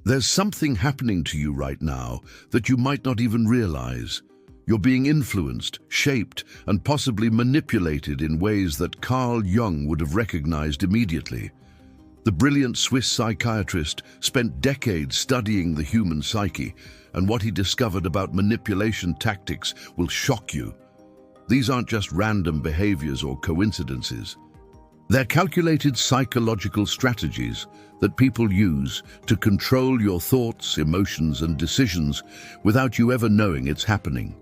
There's something happening to you right now that you might not even realize. You're being influenced, shaped, and possibly manipulated in ways that Carl Jung would have recognized immediately. The brilliant Swiss psychiatrist spent decades studying the human psyche, and what he discovered about manipulation tactics will shock you. These aren't just random behaviors or coincidences. They're calculated psychological strategies that people use to control your thoughts, emotions, and decisions without you ever knowing it's happening.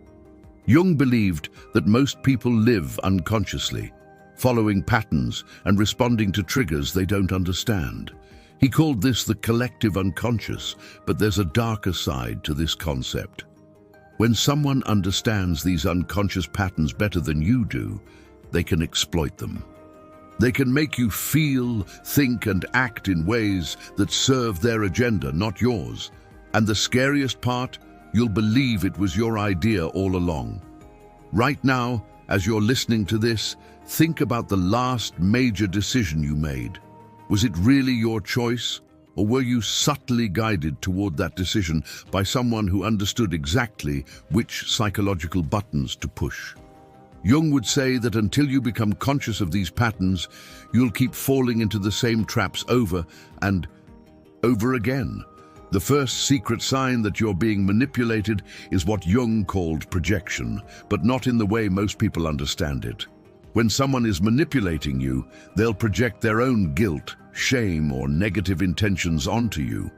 Jung believed that most people live unconsciously, following patterns and responding to triggers they don't understand. He called this the collective unconscious, but there's a darker side to this concept. When someone understands these unconscious patterns better than you do, they can exploit them. They can make you feel, think, and act in ways that serve their agenda, not yours. And the scariest part, you'll believe it was your idea all along. Right now, as you're listening to this, think about the last major decision you made. Was it really your choice, or were you subtly guided toward that decision by someone who understood exactly which psychological buttons to push? Jung would say that until you become conscious of these patterns, you'll keep falling into the same traps over and over again. The first secret sign that you're being manipulated is what Jung called projection, but not in the way most people understand it. When someone is manipulating you, they'll project their own guilt, shame, or negative intentions onto you.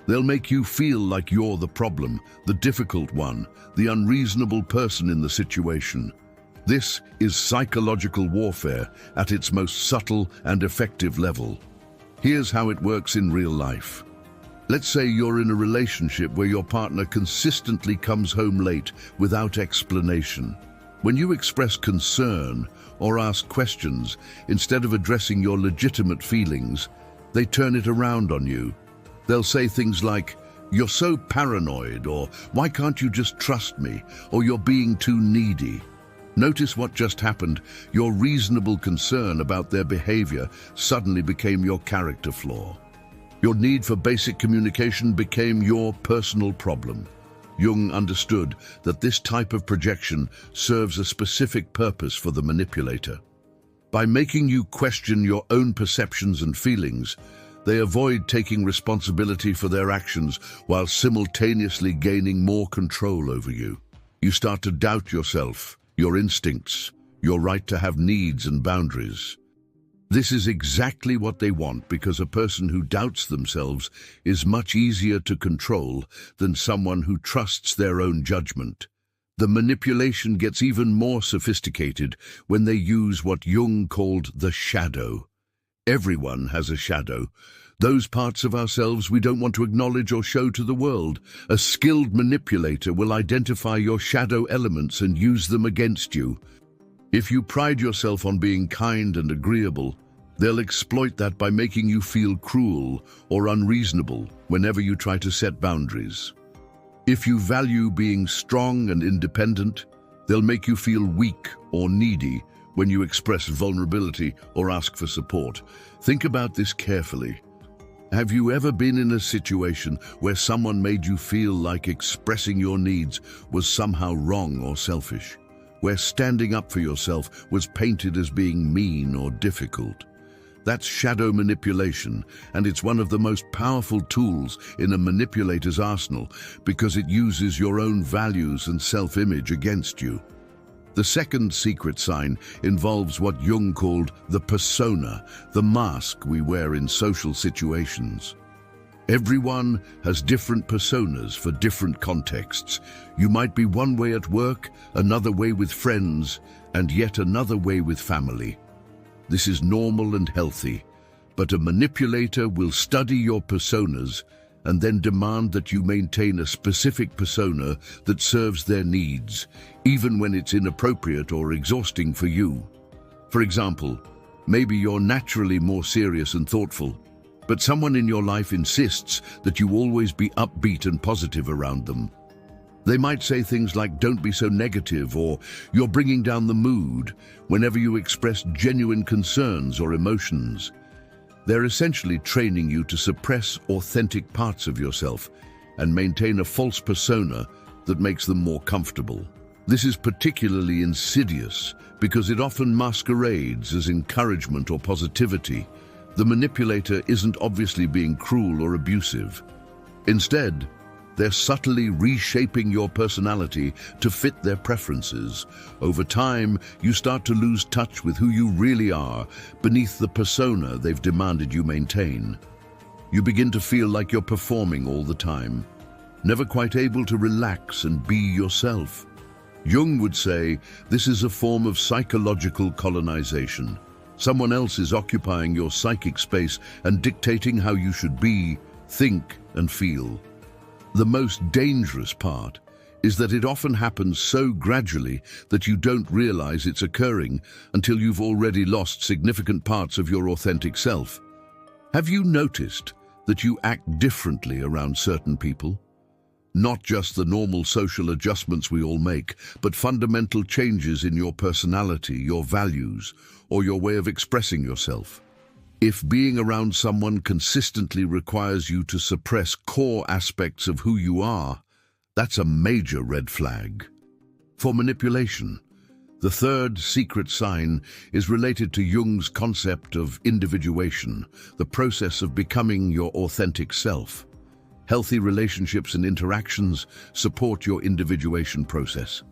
They'll make you feel like you're the problem, the difficult one, the unreasonable person in the situation. This is psychological warfare at its most subtle and effective level. Here's how it works in real life. Let's say you're in a relationship where your partner consistently comes home late without explanation. When you express concern or ask questions, instead of addressing your legitimate feelings, they turn it around on you. They'll say things like, "You're so paranoid," or "Why can't you just trust me?" or "You're being too needy." Notice what just happened. Your reasonable concern about their behavior suddenly became your character flaw. Your need for basic communication became your personal problem. Jung understood that this type of projection serves a specific purpose for the manipulator. By making you question your own perceptions and feelings, they avoid taking responsibility for their actions while simultaneously gaining more control over you. You start to doubt yourself, your instincts, your right to have needs and boundaries. This is exactly what they want, because a person who doubts themselves is much easier to control than someone who trusts their own judgment. The manipulation gets even more sophisticated when they use what Jung called the shadow. Everyone has a shadow. Those parts of ourselves we don't want to acknowledge or show to the world. A skilled manipulator will identify your shadow elements and use them against you. If you pride yourself on being kind and agreeable, they'll exploit that by making you feel cruel or unreasonable whenever you try to set boundaries. If you value being strong and independent, they'll make you feel weak or needy when you express vulnerability or ask for support. Think about this carefully. Have you ever been in a situation where someone made you feel like expressing your needs was somehow wrong or selfish? Where standing up for yourself was painted as being mean or difficult? That's shadow manipulation, and it's one of the most powerful tools in a manipulator's arsenal because it uses your own values and self-image against you. The second secret sign involves what Jung called the persona, the mask we wear in social situations. Everyone has different personas for different contexts. You might be one way at work, another way with friends, and yet another way with family. This is normal and healthy, but a manipulator will study your personas and then demand that you maintain a specific persona that serves their needs, even when it's inappropriate or exhausting for you. For example, maybe you're naturally more serious and thoughtful, but someone in your life insists that you always be upbeat and positive around them. They might say things like, "Don't be so negative," or "You're bringing down the mood," whenever you express genuine concerns or emotions. They're essentially training you to suppress authentic parts of yourself and maintain a false persona that makes them more comfortable. This is particularly insidious because it often masquerades as encouragement or positivity. The manipulator isn't obviously being cruel or abusive. Instead, they're subtly reshaping your personality to fit their preferences. Over time, you start to lose touch with who you really are beneath the persona they've demanded you maintain. You begin to feel like you're performing all the time, never quite able to relax and be yourself. Jung would say this is a form of psychological colonization. Someone else is occupying your psychic space and dictating how you should be, think, and feel. The most dangerous part is that it often happens so gradually that you don't realize it's occurring until you've already lost significant parts of your authentic self. Have you noticed that you act differently around certain people? Not just the normal social adjustments we all make, but fundamental changes in your personality, your values, or your way of expressing yourself. If being around someone consistently requires you to suppress core aspects of who you are, that's a major red flag. For manipulation, the third secret sign is related to Jung's concept of individuation, the process of becoming your authentic self. Healthy relationships and interactions support your individuation process.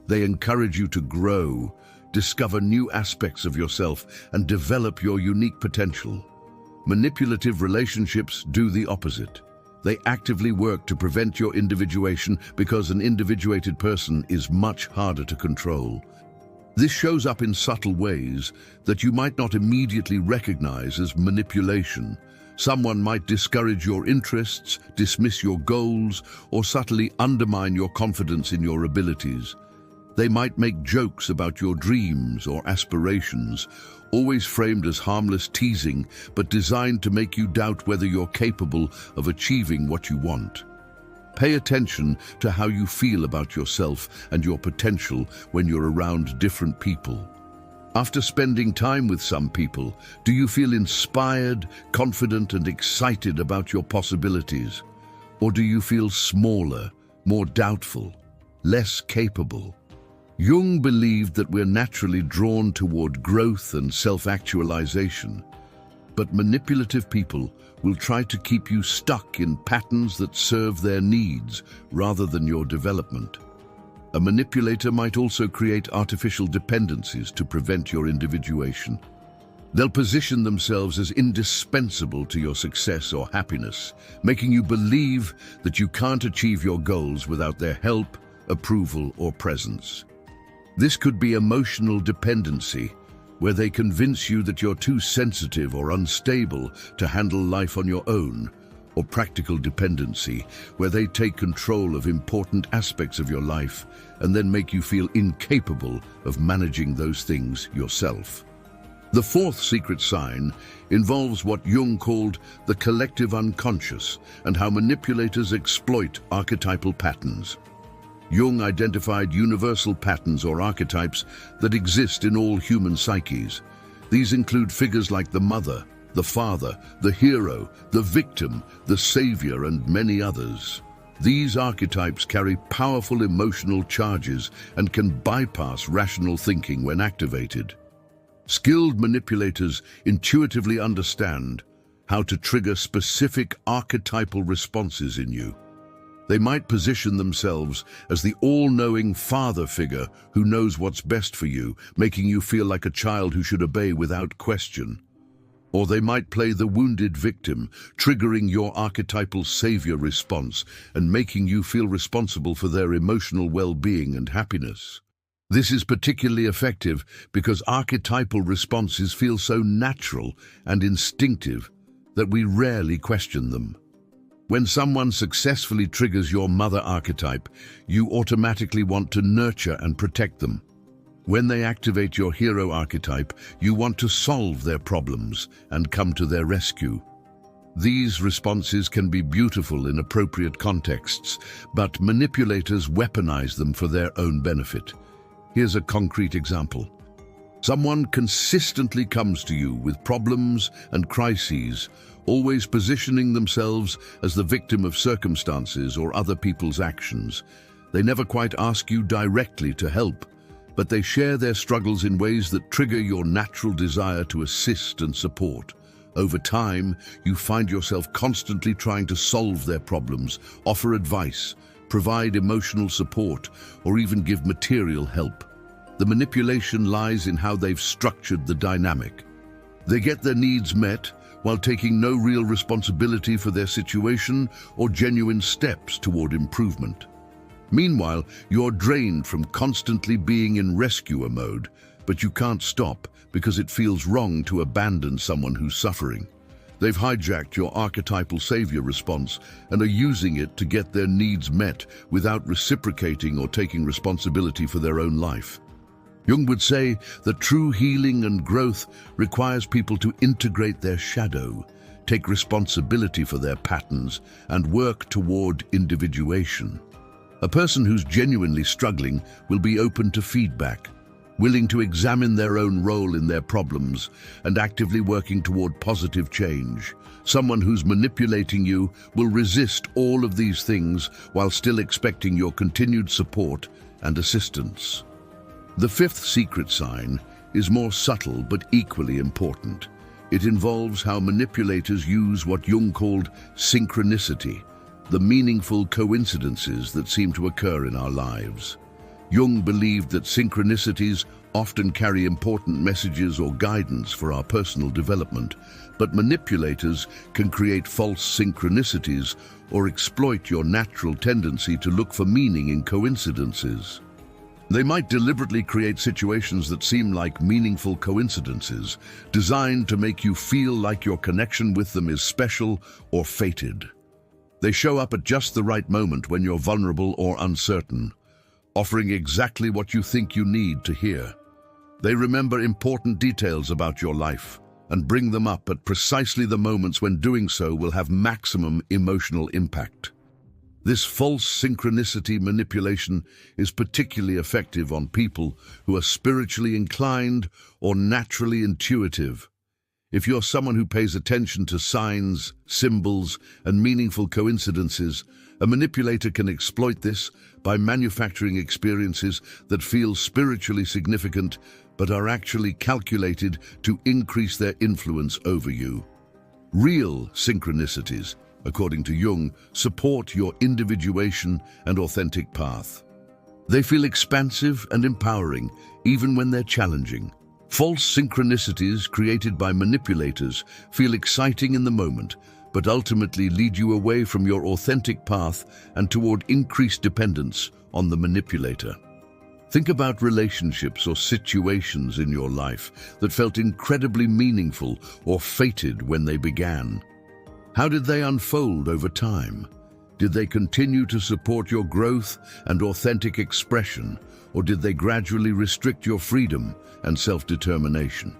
They encourage you to grow, discover new aspects of yourself, and develop your unique potential. Manipulative relationships do the opposite. They actively work to prevent your individuation because an individuated person is much harder to control. This shows up in subtle ways that you might not immediately recognize as manipulation. Someone might discourage your interests, dismiss your goals, or subtly undermine your confidence in your abilities. They might make jokes about your dreams or aspirations, always framed as harmless teasing, but designed to make you doubt whether you're capable of achieving what you want. Pay attention to how you feel about yourself and your potential when you're around different people. After spending time with some people, do you feel inspired, confident, and excited about your possibilities? Or do you feel smaller, more doubtful, less capable? Jung believed that we're naturally drawn toward growth and self-actualization, but manipulative people will try to keep you stuck in patterns that serve their needs rather than your development. A manipulator might also create artificial dependencies to prevent your individuation. They'll position themselves as indispensable to your success or happiness, making you believe that you can't achieve your goals without their help, approval, or presence. This could be emotional dependency, where they convince you that you're too sensitive or unstable to handle life on your own, or practical dependency, where they take control of important aspects of your life and then make you feel incapable of managing those things yourself. The fourth secret sign involves what Jung called the collective unconscious and how manipulators exploit archetypal patterns. Jung identified universal patterns or archetypes that exist in all human psyches. These include figures like the mother, the father, the hero, the victim, the savior, and many others. These archetypes carry powerful emotional charges and can bypass rational thinking when activated. Skilled manipulators intuitively understand how to trigger specific archetypal responses in you. They might position themselves as the all-knowing father figure who knows what's best for you, making you feel like a child who should obey without question. Or they might play the wounded victim, triggering your archetypal savior response and making you feel responsible for their emotional well-being and happiness. This is particularly effective because archetypal responses feel so natural and instinctive that we rarely question them. When someone successfully triggers your mother archetype, you automatically want to nurture and protect them. When they activate your hero archetype, you want to solve their problems and come to their rescue. These responses can be beautiful in appropriate contexts, but manipulators weaponize them for their own benefit. Here's a concrete example. Someone consistently comes to you with problems and crises, always positioning themselves as the victim of circumstances or other people's actions. They never quite ask you directly to help, but they share their struggles in ways that trigger your natural desire to assist and support. Over time, you find yourself constantly trying to solve their problems, offer advice, provide emotional support, or even give material help. The manipulation lies in how they've structured the dynamic. They get their needs met while taking no real responsibility for their situation or genuine steps toward improvement. Meanwhile, you're drained from constantly being in rescuer mode, but you can't stop because it feels wrong to abandon someone who's suffering. They've hijacked your archetypal savior response and are using it to get their needs met without reciprocating or taking responsibility for their own life. Jung would say that true healing and growth requires people to integrate their shadow, take responsibility for their patterns, and work toward individuation. A person who's genuinely struggling will be open to feedback, willing to examine their own role in their problems, and actively working toward positive change. Someone who's manipulating you will resist all of these things while still expecting your continued support and assistance. The fifth secret sign is more subtle but equally important. It involves how manipulators use what Jung called synchronicity, the meaningful coincidences that seem to occur in our lives. Jung believed that synchronicities often carry important messages or guidance for our personal development, but manipulators can create false synchronicities or exploit your natural tendency to look for meaning in coincidences. They might deliberately create situations that seem like meaningful coincidences, designed to make you feel like your connection with them is special or fated. They show up at just the right moment when you're vulnerable or uncertain, offering exactly what you think you need to hear. They remember important details about your life and bring them up at precisely the moments when doing so will have maximum emotional impact. This false synchronicity manipulation is particularly effective on people who are spiritually inclined or naturally intuitive. If you're someone who pays attention to signs, symbols, and meaningful coincidences, a manipulator can exploit this by manufacturing experiences that feel spiritually significant but are actually calculated to increase their influence over you. Real synchronicities, according to Jung, support your individuation and authentic path. They feel expansive and empowering, even when they're challenging. False synchronicities created by manipulators feel exciting in the moment, but ultimately lead you away from your authentic path and toward increased dependence on the manipulator. Think about relationships or situations in your life that felt incredibly meaningful or fated when they began. How did they unfold over time? Did they continue to support your growth and authentic expression, or did they gradually restrict your freedom and self-determination?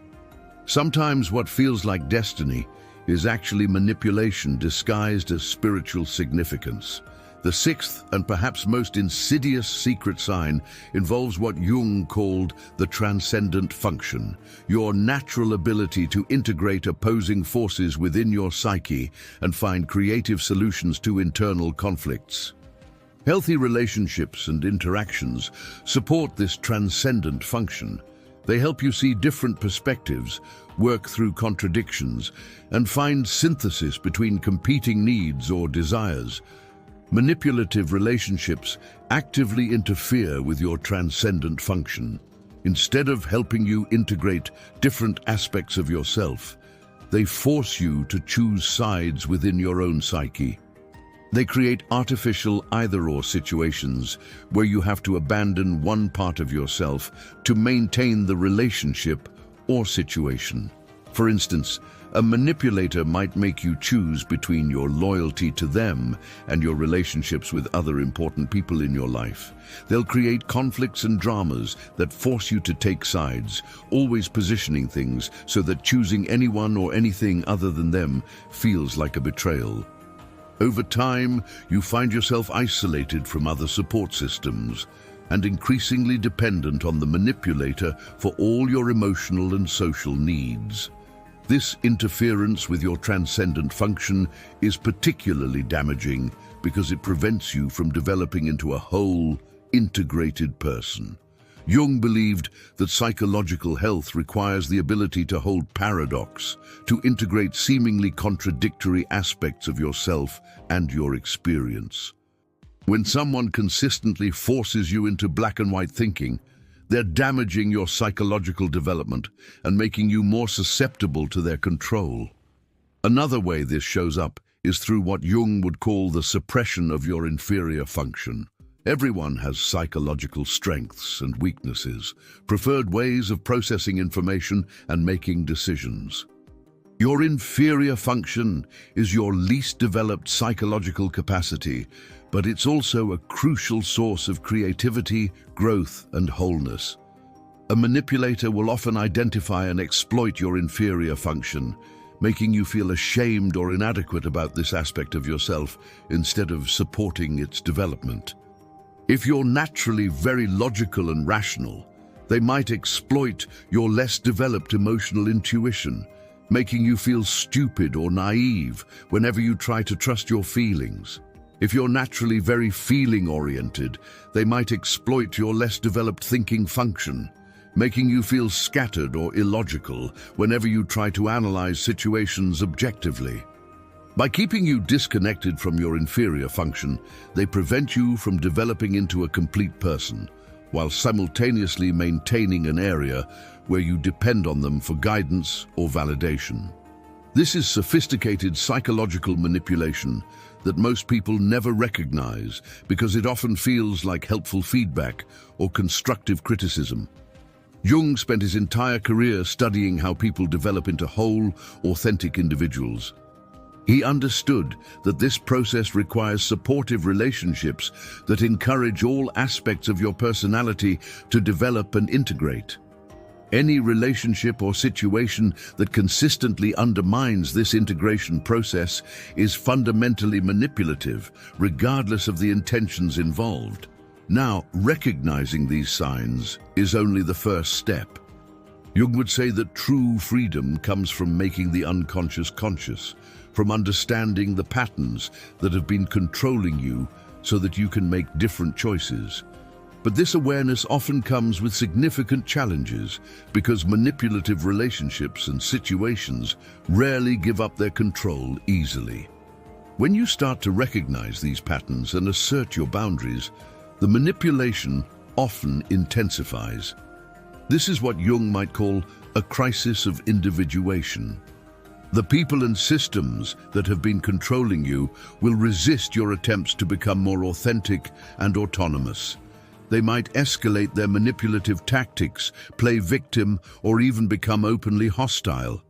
Sometimes what feels like destiny is actually manipulation disguised as spiritual significance. The sixth and perhaps most insidious secret sign involves what Jung called the transcendent function, your natural ability to integrate opposing forces within your psyche and find creative solutions to internal conflicts. Healthy relationships and interactions support this transcendent function. They help you see different perspectives, work through contradictions, and find synthesis between competing needs or desires. Manipulative relationships actively interfere with your transcendent function. Instead of helping you integrate different aspects of yourself, they force you to choose sides within your own psyche. They create artificial either-or situations where you have to abandon one part of yourself to maintain the relationship or situation. For instance, a manipulator might make you choose between your loyalty to them and your relationships with other important people in your life. They'll create conflicts and dramas that force you to take sides, always positioning things so that choosing anyone or anything other than them feels like a betrayal. Over time, you find yourself isolated from other support systems. and increasingly dependent on the manipulator for all your emotional and social needs. This interference with your transcendent function is particularly damaging because it prevents you from developing into a whole, integrated person. Jung believed that psychological health requires the ability to hold paradox, to integrate seemingly contradictory aspects of yourself and your experience. When someone consistently forces you into black and white thinking, they're damaging your psychological development and making you more susceptible to their control. Another way this shows up is through what Jung would call the suppression of your inferior function. Everyone has psychological strengths and weaknesses, preferred ways of processing information and making decisions. Your inferior function is your least developed psychological capacity, but it's also a crucial source of creativity, growth, and wholeness. A manipulator will often identify and exploit your inferior function, making you feel ashamed or inadequate about this aspect of yourself instead of supporting its development. If you're naturally very logical and rational, they might exploit your less developed emotional intuition, making you feel stupid or naive whenever you try to trust your feelings. If you're naturally very feeling-oriented, they might exploit your less developed thinking function, making you feel scattered or illogical whenever you try to analyze situations objectively. By keeping you disconnected from your inferior function, they prevent you from developing into a complete person, while simultaneously maintaining an area where you depend on them for guidance or validation. This is sophisticated psychological manipulation that most people never recognize because it often feels like helpful feedback or constructive criticism. Jung spent his entire career studying how people develop into whole, authentic individuals. He understood that this process requires supportive relationships that encourage all aspects of your personality to develop and integrate. Any relationship or situation that consistently undermines this integration process is fundamentally manipulative, regardless of the intentions involved. Now, recognizing these signs is only the first step. Jung would say that true freedom comes from making the unconscious conscious, from understanding the patterns that have been controlling you so that you can make different choices. But this awareness often comes with significant challenges because manipulative relationships and situations rarely give up their control easily. When you start to recognize these patterns and assert your boundaries, the manipulation often intensifies. This is what Jung might call a crisis of individuation. The people and systems that have been controlling you will resist your attempts to become more authentic and autonomous. They might escalate their manipulative tactics, play victim, or even become openly hostile.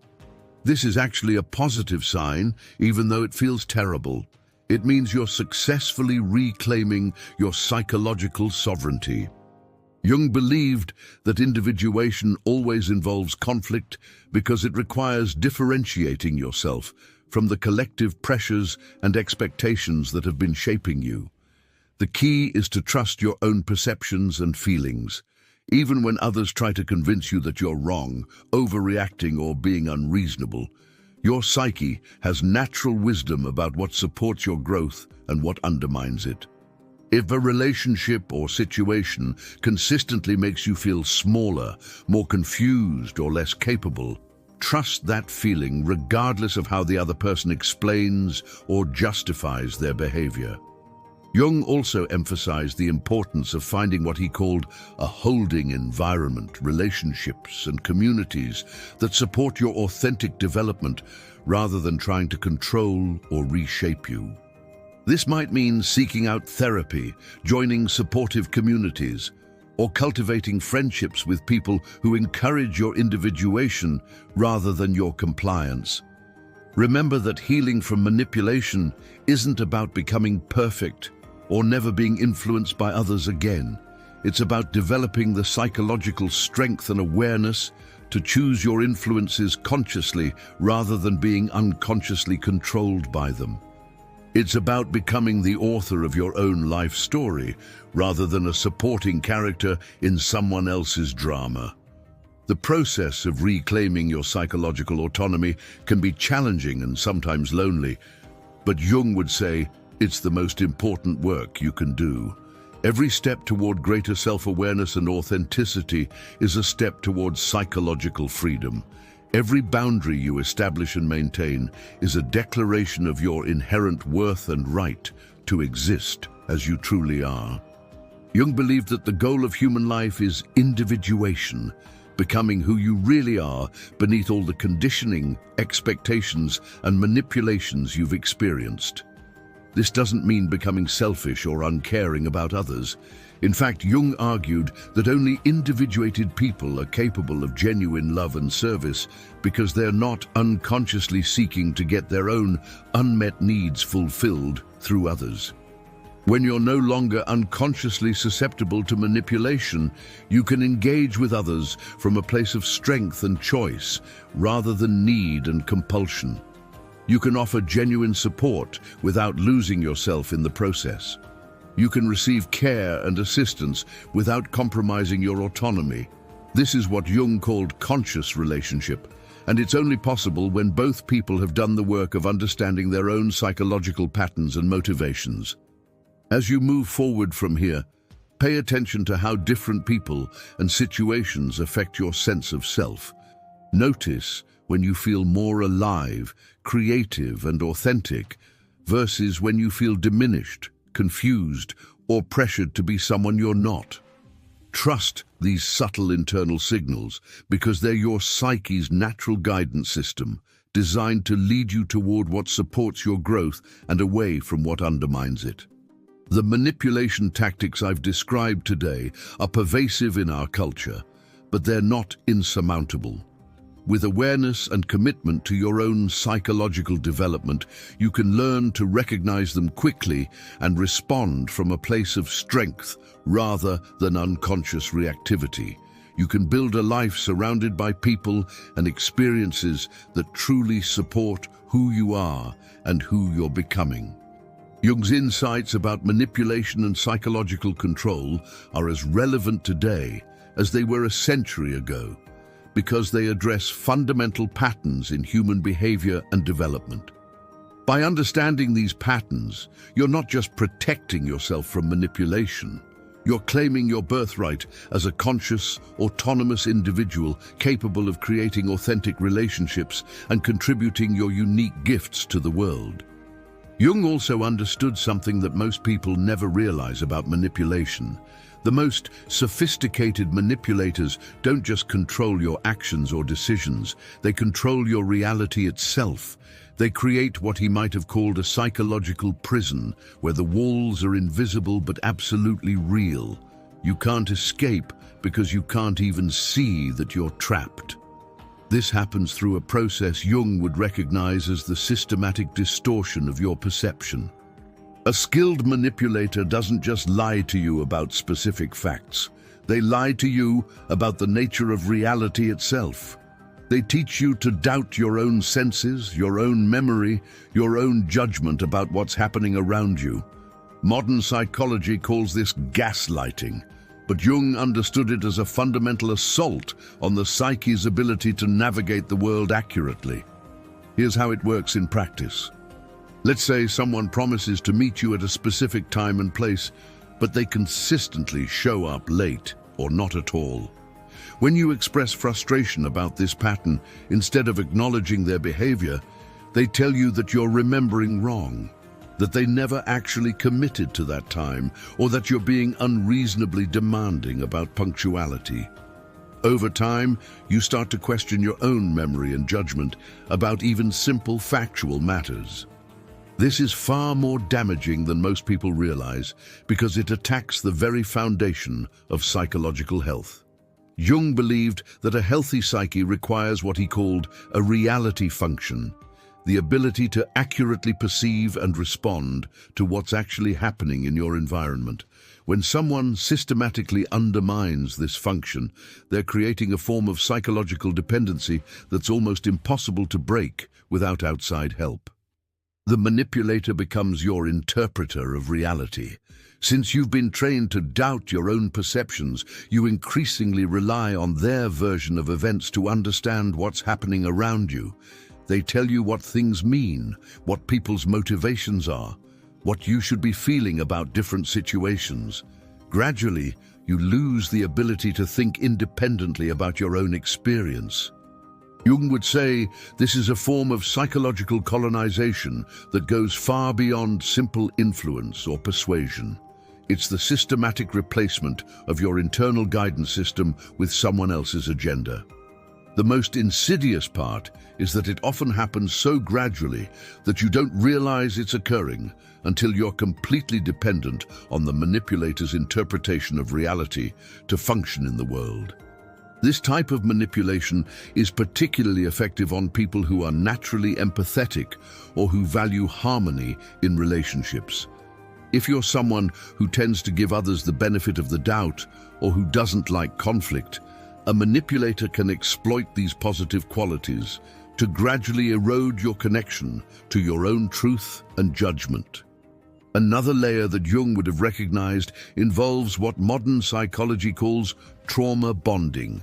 This is actually a positive sign, even though it feels terrible. It means you're successfully reclaiming your psychological sovereignty. Jung believed that individuation always involves conflict because it requires differentiating yourself from the collective pressures and expectations that have been shaping you. The key is to trust your own perceptions and feelings, even when others try to convince you that you're wrong, overreacting, or being unreasonable. Your psyche has natural wisdom about what supports your growth and what undermines it. If a relationship or situation consistently makes you feel smaller, more confused, or less capable, trust that feeling regardless of how the other person explains or justifies their behavior. Jung also emphasized the importance of finding what he called a holding environment, relationships, and communities that support your authentic development rather than trying to control or reshape you. This might mean seeking out therapy, joining supportive communities, or cultivating friendships with people who encourage your individuation rather than your compliance. Remember that healing from manipulation isn't about becoming perfect or never being influenced by others again. It's about developing the psychological strength and awareness to choose your influences consciously rather than being unconsciously controlled by them. It's about becoming the author of your own life story, rather than a supporting character in someone else's drama. The process of reclaiming your psychological autonomy can be challenging and sometimes lonely, but Jung would say it's the most important work you can do. Every step toward greater self-awareness and authenticity is a step towards psychological freedom. Every boundary you establish and maintain is a declaration of your inherent worth and right to exist as you truly are. Jung believed that the goal of human life is individuation, becoming who you really are beneath all the conditioning, expectations, and manipulations you've experienced. This doesn't mean becoming selfish or uncaring about others. In fact, Jung argued that only individuated people are capable of genuine love and service because they're not unconsciously seeking to get their own unmet needs fulfilled through others. When you're no longer unconsciously susceptible to manipulation, you can engage with others from a place of strength and choice, rather than need and compulsion. You can offer genuine support without losing yourself in the process. You can receive care and assistance without compromising your autonomy. This is what Jung called conscious relationship, and it's only possible when both people have done the work of understanding their own psychological patterns and motivations. As you move forward from here, pay attention to how different people and situations affect your sense of self. Notice when you feel more alive, creative, and authentic, versus when you feel diminished, confused, or pressured to be someone you're not. Trust these subtle internal signals because they're your psyche's natural guidance system, designed to lead you toward what supports your growth and away from what undermines it. The manipulation tactics I've described today are pervasive in our culture, but they're not insurmountable. With awareness and commitment to your own psychological development, you can learn to recognize them quickly and respond from a place of strength rather than unconscious reactivity. You can build a life surrounded by people and experiences that truly support who you are and who you're becoming. Jung's insights about manipulation and psychological control are as relevant today as they were a century ago, because they address fundamental patterns in human behavior and development. By understanding these patterns, you're not just protecting yourself from manipulation, you're claiming your birthright as a conscious, autonomous individual capable of creating authentic relationships and contributing your unique gifts to the world. Jung also understood something that most people never realize about manipulation. The most sophisticated manipulators don't just control your actions or decisions, they control your reality itself. They create what he might have called a psychological prison, where the walls are invisible but absolutely real. You can't escape because you can't even see that you're trapped. This happens through a process Jung would recognize as the systematic distortion of your perception. A skilled manipulator doesn't just lie to you about specific facts. They lie to you about the nature of reality itself. They teach you to doubt your own senses, your own memory, your own judgment about what's happening around you. Modern psychology calls this gaslighting, but Jung understood it as a fundamental assault on the psyche's ability to navigate the world accurately. Here's how it works in practice. Let's say someone promises to meet you at a specific time and place, but they consistently show up late or not at all. When you express frustration about this pattern, instead of acknowledging their behavior, they tell you that you're remembering wrong, that they never actually committed to that time, or that you're being unreasonably demanding about punctuality. Over time, you start to question your own memory and judgment about even simple factual matters. This is far more damaging than most people realize because it attacks the very foundation of psychological health. Jung believed that a healthy psyche requires what he called a reality function, the ability to accurately perceive and respond to what's actually happening in your environment. When someone systematically undermines this function, they're creating a form of psychological dependency that's almost impossible to break without outside help. The manipulator becomes your interpreter of reality. Since you've been trained to doubt your own perceptions, you increasingly rely on their version of events to understand what's happening around you. They tell you what things mean, what people's motivations are, what you should be feeling about different situations. Gradually, you lose the ability to think independently about your own experience. Jung would say this is a form of psychological colonization that goes far beyond simple influence or persuasion. It's the systematic replacement of your internal guidance system with someone else's agenda. The most insidious part is that it often happens so gradually that you don't realize it's occurring until you're completely dependent on the manipulator's interpretation of reality to function in the world. This type of manipulation is particularly effective on people who are naturally empathetic or who value harmony in relationships. If you're someone who tends to give others the benefit of the doubt or who doesn't like conflict, a manipulator can exploit these positive qualities to gradually erode your connection to your own truth and judgment. Another layer that Jung would have recognized involves what modern psychology calls trauma bonding,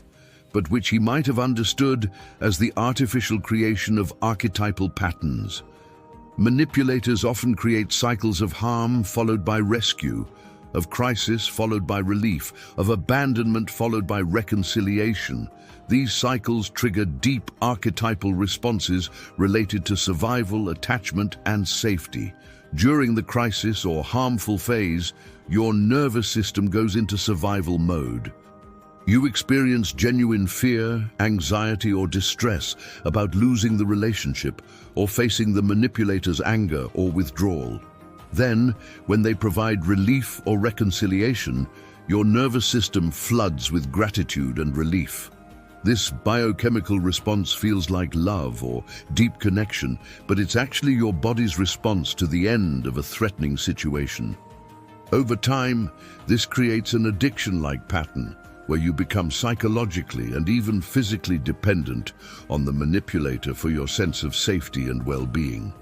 but which he might have understood as the artificial creation of archetypal patterns. Manipulators often create cycles of harm followed by rescue, of crisis followed by relief, of abandonment followed by reconciliation. These cycles trigger deep archetypal responses related to survival, attachment, and safety. During the crisis or harmful phase, your nervous system goes into survival mode. You experience genuine fear, anxiety, or distress about losing the relationship or facing the manipulator's anger or withdrawal. Then, when they provide relief or reconciliation, your nervous system floods with gratitude and relief. This biochemical response feels like love or deep connection, but it's actually your body's response to the end of a threatening situation. Over time, this creates an addiction-like pattern where you become psychologically and even physically dependent on the manipulator for your sense of safety and well-being.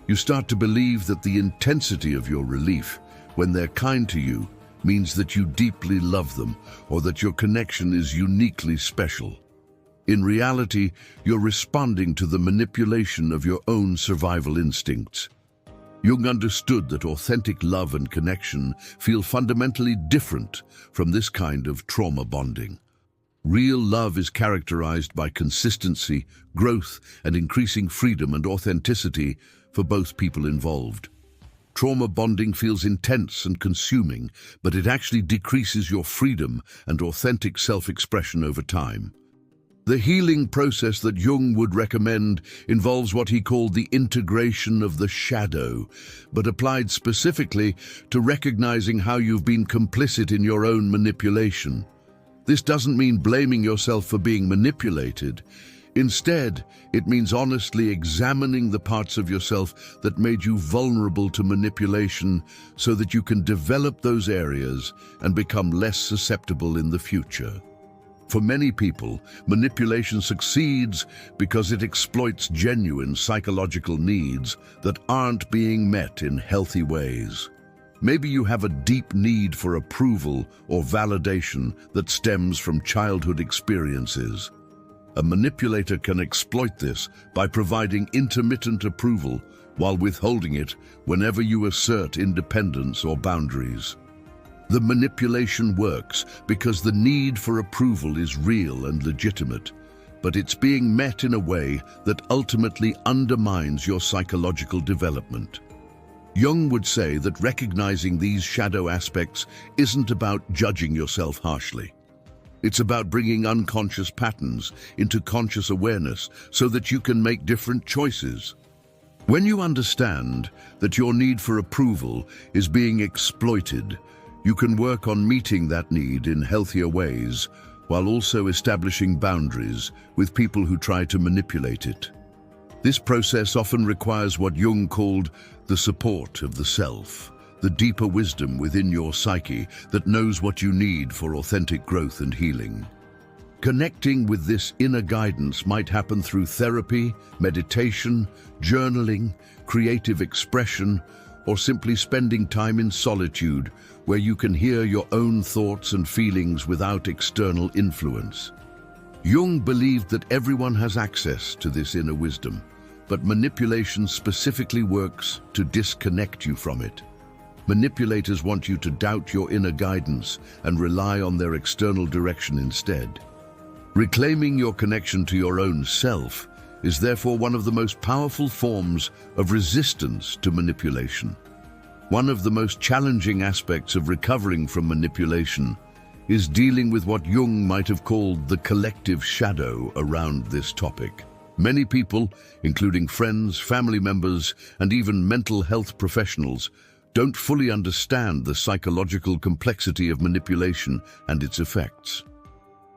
You start to believe that the intensity of your relief, when they're kind to you, means that you deeply love them or that your connection is uniquely special. In reality, you're responding to the manipulation of your own survival instincts. Jung understood that authentic love and connection feel fundamentally different from this kind of trauma bonding. Real love is characterized by consistency, growth, and increasing freedom and authenticity for both people involved. Trauma bonding feels intense and consuming, but it actually decreases your freedom and authentic self-expression over time. The healing process that Jung would recommend involves what he called the integration of the shadow, but applied specifically to recognizing how you've been complicit in your own manipulation. This doesn't mean blaming yourself for being manipulated. Instead, it means honestly examining the parts of yourself that made you vulnerable to manipulation so that you can develop those areas and become less susceptible in the future. For many people, manipulation succeeds because it exploits genuine psychological needs that aren't being met in healthy ways. Maybe you have a deep need for approval or validation that stems from childhood experiences. A manipulator can exploit this by providing intermittent approval while withholding it whenever you assert independence or boundaries. The manipulation works because the need for approval is real and legitimate, but it's being met in a way that ultimately undermines your psychological development. Jung would say that recognizing these shadow aspects isn't about judging yourself harshly. It's about bringing unconscious patterns into conscious awareness so that you can make different choices. When you understand that your need for approval is being exploited, you can work on meeting that need in healthier ways while also establishing boundaries with people who try to manipulate it. This process often requires what Jung called the support of the self, the deeper wisdom within your psyche that knows what you need for authentic growth and healing. Connecting with this inner guidance might happen through therapy, meditation, journaling, creative expression, or simply spending time in solitude, where you can hear your own thoughts and feelings without external influence. Jung believed that everyone has access to this inner wisdom, but manipulation specifically works to disconnect you from it. Manipulators want you to doubt your inner guidance and rely on their external direction instead. Reclaiming your connection to your own self is therefore one of the most powerful forms of resistance to manipulation. One of the most challenging aspects of recovering from manipulation is dealing with what Jung might have called the collective shadow around this topic. Many people, including friends, family members, and even mental health professionals, don't fully understand the psychological complexity of manipulation and its effects.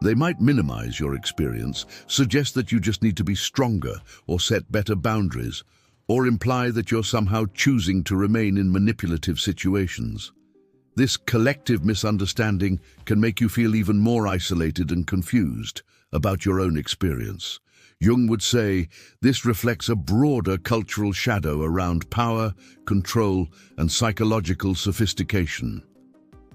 They might minimize your experience, suggest that you just need to be stronger or set better boundaries, or imply that you're somehow choosing to remain in manipulative situations. This collective misunderstanding can make you feel even more isolated and confused about your own experience. Jung would say this reflects a broader cultural shadow around power, control, and psychological sophistication.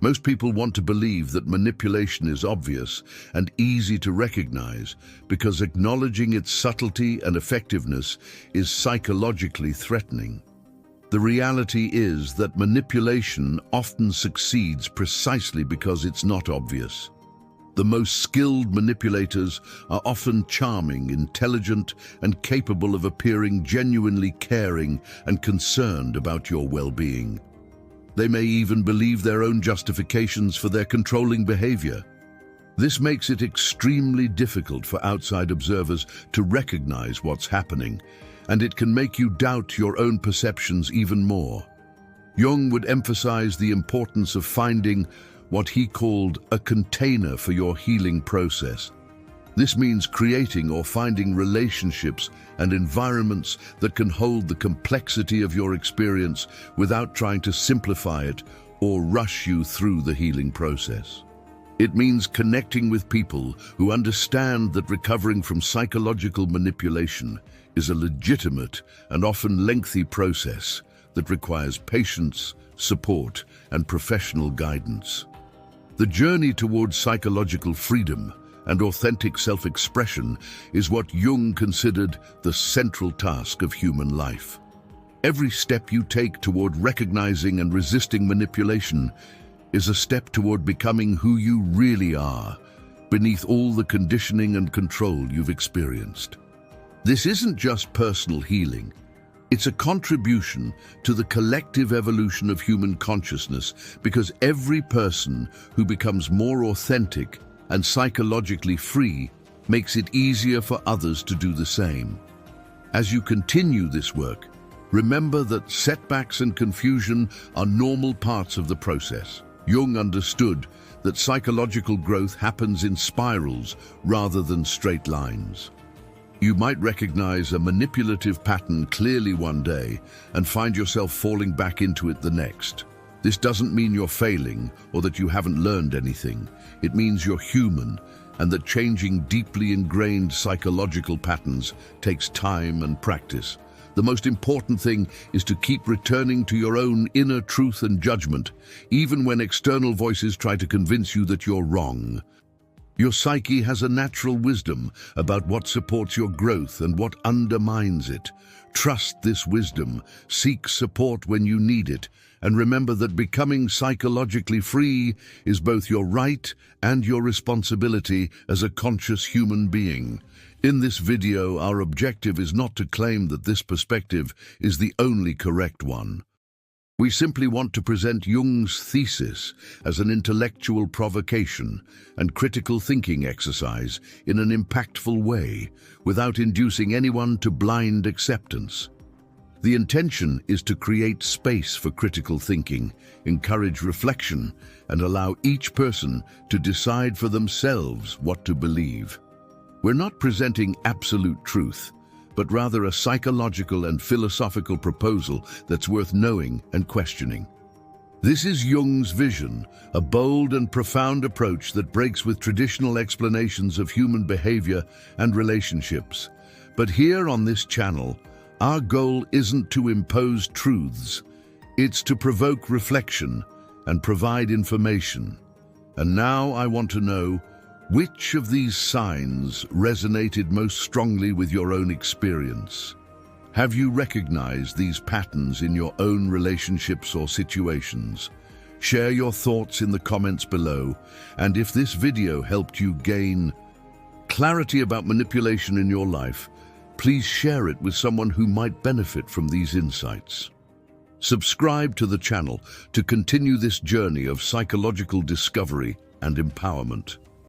Most people want to believe that manipulation is obvious and easy to recognize because acknowledging its subtlety and effectiveness is psychologically threatening. The reality is that manipulation often succeeds precisely because it's not obvious. The most skilled manipulators are often charming, intelligent, and capable of appearing genuinely caring and concerned about your well-being. They may even believe their own justifications for their controlling behavior. This makes it extremely difficult for outside observers to recognize what's happening, and it can make you doubt your own perceptions even more. Jung would emphasize the importance of finding what he called a container for your healing process. This means creating or finding relationships and environments that can hold the complexity of your experience without trying to simplify it or rush you through the healing process. It means connecting with people who understand that recovering from psychological manipulation is a legitimate and often lengthy process that requires patience, support, and professional guidance. The journey towards psychological freedom and authentic self-expression is what Jung considered the central task of human life. Every step you take toward recognizing and resisting manipulation is a step toward becoming who you really are, beneath all the conditioning and control you've experienced. This isn't just personal healing. It's a contribution to the collective evolution of human consciousness, because every person who becomes more authentic and psychologically free makes it easier for others to do the same. As you continue this work, remember that setbacks and confusion are normal parts of the process. Jung understood that psychological growth happens in spirals rather than straight lines. You might recognize a manipulative pattern clearly one day and find yourself falling back into it the next. This doesn't mean you're failing or that you haven't learned anything. It means you're human and that changing deeply ingrained psychological patterns takes time and practice. The most important thing is to keep returning to your own inner truth and judgment, even when external voices try to convince you that you're wrong. Your psyche has a natural wisdom about what supports your growth and what undermines it. Trust this wisdom, seek support when you need it, and remember that becoming psychologically free is both your right and your responsibility as a conscious human being. In this video, our objective is not to claim that this perspective is the only correct one. We simply want to present Jung's thesis as an intellectual provocation and critical thinking exercise in an impactful way, without inducing anyone to blind acceptance. The intention is to create space for critical thinking, encourage reflection, and allow each person to decide for themselves what to believe. We're not presenting absolute truth, but rather a psychological and philosophical proposal that's worth knowing and questioning. This is Jung's vision, a bold and profound approach that breaks with traditional explanations of human behavior and relationships. But here on this channel, our goal isn't to impose truths, it's to provoke reflection and provide information. And now I want to know, which of these signs resonated most strongly with your own experience? Have you recognized these patterns in your own relationships or situations? Share your thoughts in the comments below, and if this video helped you gain clarity about manipulation in your life, please share it with someone who might benefit from these insights. Subscribe to the channel to continue this journey of psychological discovery and empowerment.